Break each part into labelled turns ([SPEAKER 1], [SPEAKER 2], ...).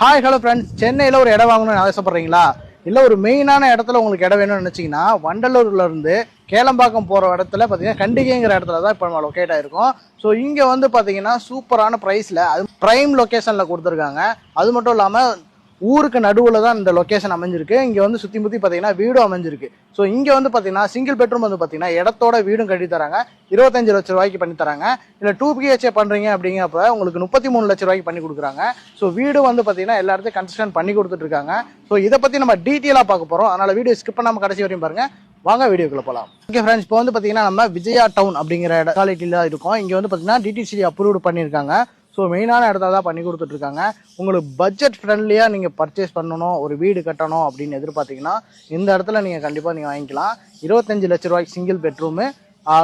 [SPEAKER 1] Hi hello friends, சென்னையில் ஒரு இடம் வாங்கணும்னு ஆசைப்படுறீங்களா? இல்லை ஒரு மெயினான இடத்துல உங்களுக்கு இடம் வேணும்னு நினச்சிங்கன்னா வண்டலூர்லேருந்து கேளம்பாக்கம் போகிற இடத்துல பார்த்தீங்கன்னா கண்டிகைங்கிற இடத்துல தான் இப்போ நம்ம லொக்கேட் ஆகிருக்கோம். ஸோ இங்கே வந்து பார்த்தீங்கன்னா சூப்பரான ப்ரைஸில் அது ப்ரைம் லொக்கேஷனில் கொடுத்துருக்காங்க. அது மட்டும் இல்லாமல் ஊருக்கு நடுவில் தான் இந்த லொக்கேஷன் அமைஞ்சிருக்கு. இங்கே வந்து சுற்றி முற்றி பார்த்தீங்கன்னா வீடும் அமைஞ்சிருக்கு. ஸோ இங்கே வந்து பார்த்தீங்கன்னா சிங்கிள் பெட்ரூம் வந்து பார்த்தீங்கன்னா இடத்தோட வீடும் கட்டி தராங்க. 25 லட்ச ரூபாய்க்கு பண்ணி தராங்க. இல்லை 2 BHK பண்ணுறீங்க அப்படிங்கிறப்ப உங்களுக்கு 33 லட்ச ரூபாய்க்கு பண்ணி கொடுக்குறாங்க. ஸோ வீடு வந்து பார்த்தீங்கன்னா எல்லா இடத்தையும் கன்ஸ்ட்ரக்ஷன் பண்ணி கொடுத்துட்டு இருக்காங்க. ஸோ இதை பற்றி நம்ம டீட்டெயிலாக பார்க்க போகிறோம். அதனால் வீடியோ ஸ்கிப் பண்ணாமல் கடைசி வரையும் பாருங்கள். வாங்க வீடியோக்குள்ள போகலாம். ஓகே ஃப்ரெண்ட்ஸ், இப்போ வந்து பார்த்தீங்கன்னா நம்ம விஜயா டவுன் அப்படிங்கிற லொக்காலிட்டியில் இருக்கோம். இங்கே வந்து பார்த்தீங்கன்னா DTCD அப்ரூவ்டு பண்ணியிருக்காங்க. ஸோ மெயினான இடத்துல தான் பண்ணி கொடுத்துட்ருக்காங்க. உங்களுக்கு பட்ஜெட் ஃப்ரெண்ட்லியாக நீங்கள் பர்ச்சேஸ் பண்ணணும், ஒரு வீடு கட்டணும் அப்படின்னு எதிர்பார்த்தீங்கன்னா இந்த இடத்துல நீங்கள் கண்டிப்பாக நீங்கள் வாங்கிக்கலாம். 25 லட்ச ரூபாய்க்கு சிங்கிள் பெட்ரூமு,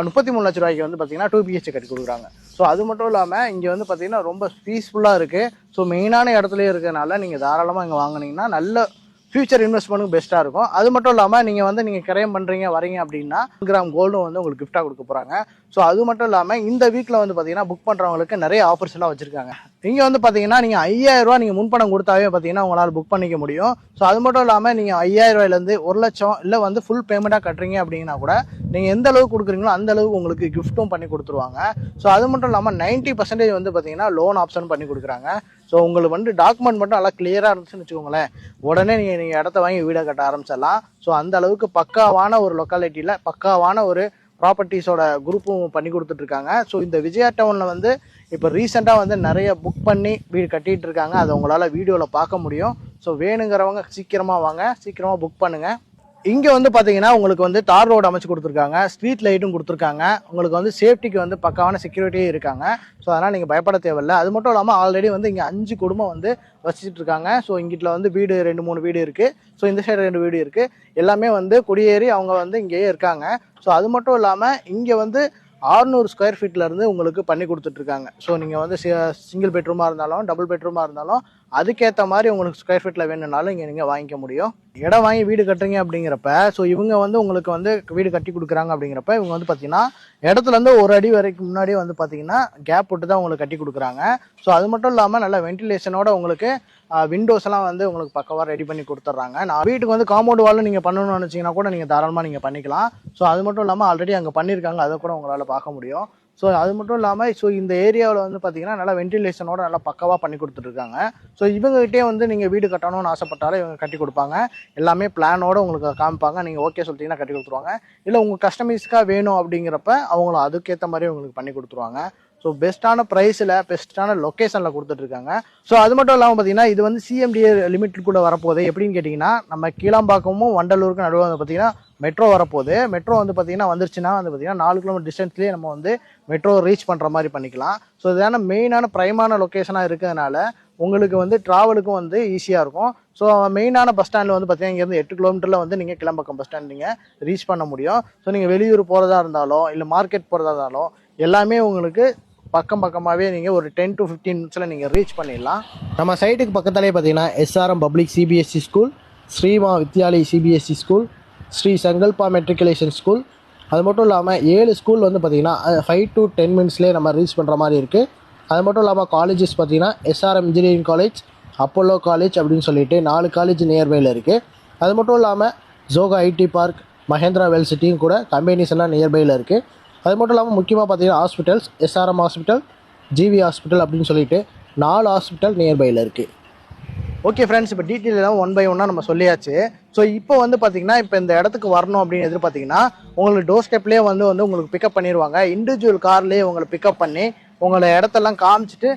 [SPEAKER 1] 33 லட்ச ரூபாய்க்கு வந்து பார்த்தீங்கன்னா 2 BHK கட்டி கொடுக்குறாங்க. ஸோ அது மட்டும் இல்லாமல் இங்கே வந்து பார்த்தீங்கன்னா ரொம்ப பீஸ்ஃபுல்லாக இருக்குது. ஸோ மெயினான இடத்துலேயே இருக்கிறதுனால நீங்கள் தாராளமாக இங்கே வாங்கினீங்கன்னா நல்ல ஃபியூச்சர் இன்வெஸ்ட்மெண்ட்டுக்கு பெஸ்ட்டாக இருக்கும். அது மட்டும் இல்லாமல் நீங்கள் கிரயம் பண்ணுறீங்க வரீங்க அப்படின்னா 1 கிராம் கோல்டும் வந்து உங்களுக்கு கிஃப்டாக கொடுக்க போகிறாங்க. ஸோ அது மட்டும் இல்லாமல் இந்த வீக்கில் வந்து பார்த்தீங்கன்னா புக் பண்ணுறவங்களுக்கு நிறைய ஆஃபர்ஸ் எல்லாம் வச்சுருக்காங்க. இங்கே வந்து பார்த்தீங்கன்னா நீங்கள் 5000 ரூபா நீங்கள் முன்பணம் கொடுத்தாவே பார்த்தீங்கன்னா உங்களால் புக் பண்ணிக்க முடியும். ஸோ அது மட்டும் இல்லாமல் நீங்கள் 5000 ரூபாயிலேருந்து 1 லட்சம் இல்லை வந்து ஃபுல் பேமெண்ட்டாக கட்டுறீங்க அப்படின்னா கூட நீங்கள் எந்த அளவுக்கு கொடுக்குறீங்களோ அந்த அளவுக்கு உங்களுக்கு கிஃப்ட்டும் பண்ணி கொடுத்துருவாங்க. ஸோ அது மட்டும் இல்லாமல் 90% வந்து பார்த்தீங்கன்னா லோன் ஆப்ஷன் பண்ணி கொடுக்குறாங்க. ஸோ உங்களுக்கு வந்து டாக்குமெண்ட் மட்டும் நல்லா கிளியராக இருந்துச்சுன்னு வச்சுக்கோங்களேன், உடனே நீங்கள் இடத்த வாங்கி வீடை கட்ட ஆரம்பிச்சிடலாம். ஸோ அந்த அளவுக்கு பக்காவான ஒரு லொக்காலிட்டியில் பக்காவான ஒரு ப்ராப்பர்ட்டிஸோட குரூப்பும் பண்ணி கொடுத்துட்ருக்காங்க. ஸோ இந்த விஜயா டவுனில் வந்து இப்போ ரீசெண்டாக வந்து நிறைய புக் பண்ணி வீடு கட்டிகிட்டு இருக்காங்க. அதை உங்களால் வீடியோவில் பார்க்க முடியும். ஸோ வேணுங்கிறவங்க சீக்கிரமாக வாங்க, சீக்கிரமாக புக் பண்ணுங்கள். இங்கே வந்து பார்த்தீங்கன்னா உங்களுக்கு வந்து தார் ரோடு அமைச்சு கொடுத்துருக்காங்க, ஸ்ட்ரீட் லைட்டும் கொடுத்துருக்காங்க. உங்களுக்கு வந்து சேஃப்டிக்கு வந்து பக்காவான செக்யூரிட்டியும் இருக்காங்க. ஸோ அதனால் நீங்கள் பயப்பட தேவையில்லை. அது மட்டும் இல்லாமல் ஆல்ரெடி வந்து இங்கே 5 குடும்பம் வந்து வசிச்சுட்டு இருக்காங்க. ஸோ இங்கிட்ட வந்து வீடு 2-3 வீடு இருக்குது. ஸோ இந்த சைடு 2 வீடு இருக்குது. எல்லாமே வந்து குடியேறி அவங்க வந்து இங்கேயே இருக்காங்க. ஸோ அது மட்டும் இல்லாமல் இங்கே வந்து 600 ஸ்கொயர் ஃபீட்லேருந்து உங்களுக்கு பண்ணி கொடுத்துட்ருக்காங்க. ஸோ நீங்கள் வந்து சிங்கிள் பெட்ரூமாக இருந்தாலும் டபுள் பெட்ரூமாக இருந்தாலும் அதுக்கேற்ற மாதிரி உங்களுக்கு ஸ்கொயர் ஃபீட்டில் வேணும்னாலும் இங்கே நீங்கள் வாங்கிக்க முடியும். இடம் வாங்கி வீடு கட்டுறீங்க அப்படிங்கிறப்ப ஸோ இவங்க வந்து உங்களுக்கு வந்து வீடு கட்டி கொடுக்குறாங்க அப்படிங்கிறப்ப இவங்க வந்து பார்த்தீங்கன்னா இடத்துலேருந்து 1 அடி வரைக்கும் முன்னாடியே வந்து பார்த்தீங்கன்னா கேப் போட்டு தான் உங்களுக்கு கட்டி கொடுக்குறாங்க. ஸோ அது மட்டும் இல்லாமல் நல்ல வென்டிலேஷனோட உங்களுக்கு விண்டோஸ் எல்லாம் வந்து உங்களுக்கு பக்கவாக ரெடி பண்ணி கொடுத்துட்றாங்க. நான் வீட்டுக்கு வந்து காம்பவுண்ட் வால் நீங்கள் பண்ணணும்னு நினச்சிங்கன்னா கூட நீங்கள் தாராளமாக நீங்கள் பண்ணிக்கலாம். ஸோ அது மட்டும் இல்லாமல் ஆல்ரெடி அங்கே பண்ணியிருக்காங்க, அதை கூட உங்களால் பார்க்க முடியும். ஸோ அது மட்டும் இல்லாமல் ஸோ இந்த ஏரியாவில் வந்து பார்த்தீங்கன்னா நல்லா வென்டிலேஷனோட நல்லா பக்கவாக பண்ணி கொடுத்துட்ருக்காங்க. ஸோ இவங்ககிட்டே வந்து நீங்கள் வீடு கட்டணும்னு ஆசைப்பட்டாலும் இவங்க கட்டி கொடுப்பாங்க. எல்லாமே பிளானோட உங்களுக்கு காமிப்பாங்க. நீங்கள் ஓகே சொல்லிட்டீங்கன்னா கட்டி கொடுத்துருவாங்க. இல்லை உங்கள் கஸ்டமைஸ்க்காக வேணும் அப்படிங்கிறப்ப அவங்களும் அதுக்கேற்ற மாதிரி உங்களுக்கு பண்ணி கொடுத்துருவாங்க. ஸோ பெஸ்ட்டான ப்ரைஸில் பெஸ்ட்டான லொக்கேஷனில் கொடுத்துட்ருக்காங்க. ஸோ அது மட்டும் இல்லாமல் பார்த்தீங்கன்னா இது வந்து CMDA லிமிட் கூட வரப்போகுது. எப்படின்னு கேட்டிங்கன்னா நம்ம கீழாம்பாக்கமும் வண்டலூருக்கும் நடுவில் வந்து பார்த்தீங்கன்னா மெட்ரோ வரப்போகுது. மெட்ரோ வந்து பார்த்தீங்கன்னா வந்துருச்சுன்னா வந்து பார்த்தீங்கன்னா 4 கிலோமீட்டர் டிஸ்டன்ஸ்லேயே நம்ம வந்து மெட்ரோ ரீச் பண்ணுற மாதிரி பண்ணிக்கலாம். ஸோ இதான மெயினான ப்ரைமான லொக்கேஷனாக இருக்கிறதுனால உங்களுக்கு வந்து ட்ராவலுக்கும் வந்து ஈஸியாக இருக்கும். ஸோ மெயினான பஸ் ஸ்டாண்டில் வந்து பார்த்தீங்கன்னா இங்கேருந்து 8 கிலோமீட்டரில் வந்து நீங்கள் கிளம்பாக்கம் பஸ் ஸ்டாண்ட் நீங்கள் ரீச் பண்ண முடியும். ஸோ நீங்கள் வெளியூர் போகிறதா இருந்தாலும் இல்லை மார்க்கெட் போகிறதா இருந்தாலும் எல்லாமே உங்களுக்கு பக்கமாகவே நீங்கள் ஒரு 10 to 15 மினிட்ஸில் நீங்கள் ரீச் பண்ணிடலாம். நம்ம சைட்டுக்கு பக்கத்துலேயே பார்த்தீங்கன்னா SRM public CBSE school, Srima Vidyalaya CBSE school, Sri Sankalpa matriculation school, அது மட்டும் இல்லாமல் 7 ஸ்கூல் வந்து பார்த்திங்கன்னா 5 to 10 மினிட்ஸ்லேயே நம்ம ரீச் பண்ணுற மாதிரி இருக்குது. அது மட்டும் இல்லாமல் காலேஜஸ் பார்த்திங்கன்னா SRM engineering college, Apollo college அப்படின்னு சொல்லிட்டு 4 காலேஜ் நியர்பையில் இருக்குது. அது மட்டும் இல்லாமல் ஜோகா IT பார்க், மஹேந்திரா வெல் சிட்டியும் கூட கம்பெனிஸ் எல்லாம் நியர்பையில் இருக்குது. அது மட்டும் இல்லாமல் முக்கியமாக பார்த்தீங்கன்னா hospitals SRM hospital, GV hospital அப்படின்னு சொல்லிட்டு 4 ஹாஸ்பிட்டல் நியர்பையில் இருக்குது. ஓகே ஃப்ரெண்ட்ஸ், இப்போ டீட்டெயில் எல்லாம் 1 by 1 நம்ம சொல்லியாச்சு. ஸோ இப்போ வந்து பார்த்தீங்கன்னா இப்போ இந்த இடத்துக்கு வரணும் அப்படின்னு எதிர்பார்த்தீங்கன்னா உங்களுக்கு டோர் ஸ்டெப்லேயே வந்து உங்களுக்கு பிக்கப் பண்ணிடுவாங்க. இண்டிவிஜுவல் கார்லேயே உங்களை பிக்கப் பண்ணி உங்களை இடத்தெல்லாம் காமிச்சிட்டு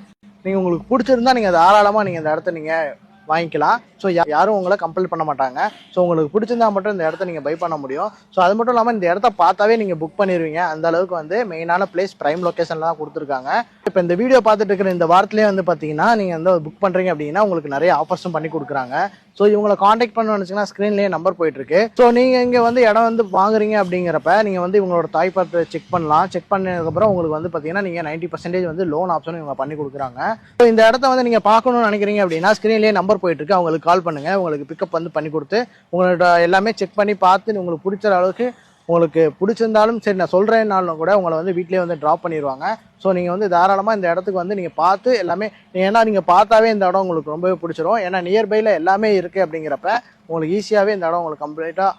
[SPEAKER 1] நீங்கள் உங்களுக்கு பிடிச்சிருந்தா நீங்கள் தாராளமாக நீங்கள் இந்த இடத்த நீங்கள் வாங்கிக்கலாம். ஸோ யாரும் உங்களை கம்பல் பண்ண மாட்டாங்க. ஸோ உங்களுக்கு பிடிச்சிருந்தா மட்டும் இந்த இடத்த நீங்கள் பை பண்ண முடியும். ஸோ அது மட்டும் இல்லாமல் இந்த இடத்த பார்த்தாவே நீங்கள் புக் பண்ணிடுவீங்க. அந்த அளவுக்கு வந்து மெயினான பிளேஸ் ப்ரைம் லொக்கேஷனில் தான் கொடுத்துருக்காங்க. இப்போ இந்த வீடியோ பார்த்துட்டு இருக்கிற இந்த வாரத்துலேயே வந்து பார்த்தீங்கன்னா நீங்கள் வந்து புக் பண்ணுறீங்க அப்படின்னா உங்களுக்கு நிறைய ஆஃபர்ஸும் பண்ணி கொடுக்குறாங்க. ஸோ இவங்களை காண்டாக்ட் பண்ணணும்னு நினச்சிங்கன்னா ஸ்க்ரீன்லேயே நம்பர் போயிட்டுருக்கு. ஸோ நீங்கள் இங்கே வந்து இடம் வந்து வாங்குறீங்க அப்படிங்கிறப்ப நீங்கள் வந்து இவங்களோட தாய்ப்பாத்தை செக் பண்ணலாம். செக் பண்ணதுக்கப்புறம் உங்களுக்கு வந்து பார்த்தீங்கன்னா நீங்கள் 90% வந்து லோன் ஆப்ஷனும் இவங்க பண்ணி கொடுக்குறாங்க. ஸோ இந்த இடத்த வந்து நீங்கள் பார்க்கணும்னு நினைக்கிறீங்க அப்படின்னா ஸ்க்ரீன்லேயே நம்பர் போயிட்டுருக்கு, அவங்களுக்கு கால் பண்ணுங்கள். உங்களுக்கு பிக்கப் வந்து பண்ணி கொடுத்து உங்களோட எல்லாமே செக் பண்ணி பார்த்து உங்களுக்கு பிடிச்ச அளவுக்கு உங்களுக்கு பிடிச்சிருந்தாலும் சரி நான் சொல்கிறேன்னாலும் கூட உங்களை வந்து வீட்டிலேயே வந்து ட்ராப் பண்ணிடுவாங்க. ஸோ நீங்கள் வந்து தாராளமாக இந்த இடத்துக்கு வந்து நீங்கள் பார்த்து எல்லாமே ஏன்னா நீங்கள் பார்த்தாவே இந்த இடம் உங்களுக்கு ரொம்பவே பிடிச்சிரும். ஏன்னா நியர்பையில் எல்லாமே இருக்குது அப்படிங்கிறப்ப உங்களுக்கு ஈஸியாகவே இந்த இடம் உங்களுக்கு கம்ப்ளீட்டாக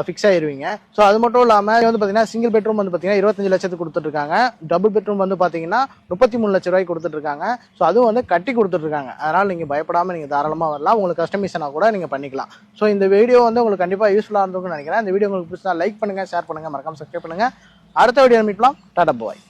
[SPEAKER 1] ஃபிக்ஸ் ஆயிருவீங்க. ஸோ அது மட்டும் இல்லாமல் வந்து பார்த்தீங்கன்னா சிங்கிள் பெட்ரூம் வந்து பார்த்தீங்கன்னா 25 லட்சத்துக்கு கொடுத்துட்ருக்காங்க. டபுள் பெட்ரூம் வந்து பார்த்தீங்கன்னா 33 லட்ச ரூபாய்க்கு கொடுத்துட்ருக்காங்க. ஸோ அதுவும் வந்து கட்டி கொடுத்துட்ருக்காங்க. அதனால் நீங்கள் பயப்படாமல் நீங்கள் தாராளமாக வரலாம். உங்களுக்கு கஸ்டமைசனாக கூட நீங்கள் பண்ணிக்கலாம். ஸோ இந்த வீடியோ வந்து உங்களுக்கு கண்டிப்பாக யூஸ்ஃபுல்லாக இருந்திருக்கும்னு நினைக்கிறேன். இந்த வீடியோ உங்களுக்கு பிடிச்சா லைக் பண்ணுங்கள், ஷேர் பண்ணுங்கள், மறக்காம சப்ஸ்கிரைப் பண்ணுங்கள். அடுத்த வீடியோ மீட் பண்ணலாம். டாடா பாய்.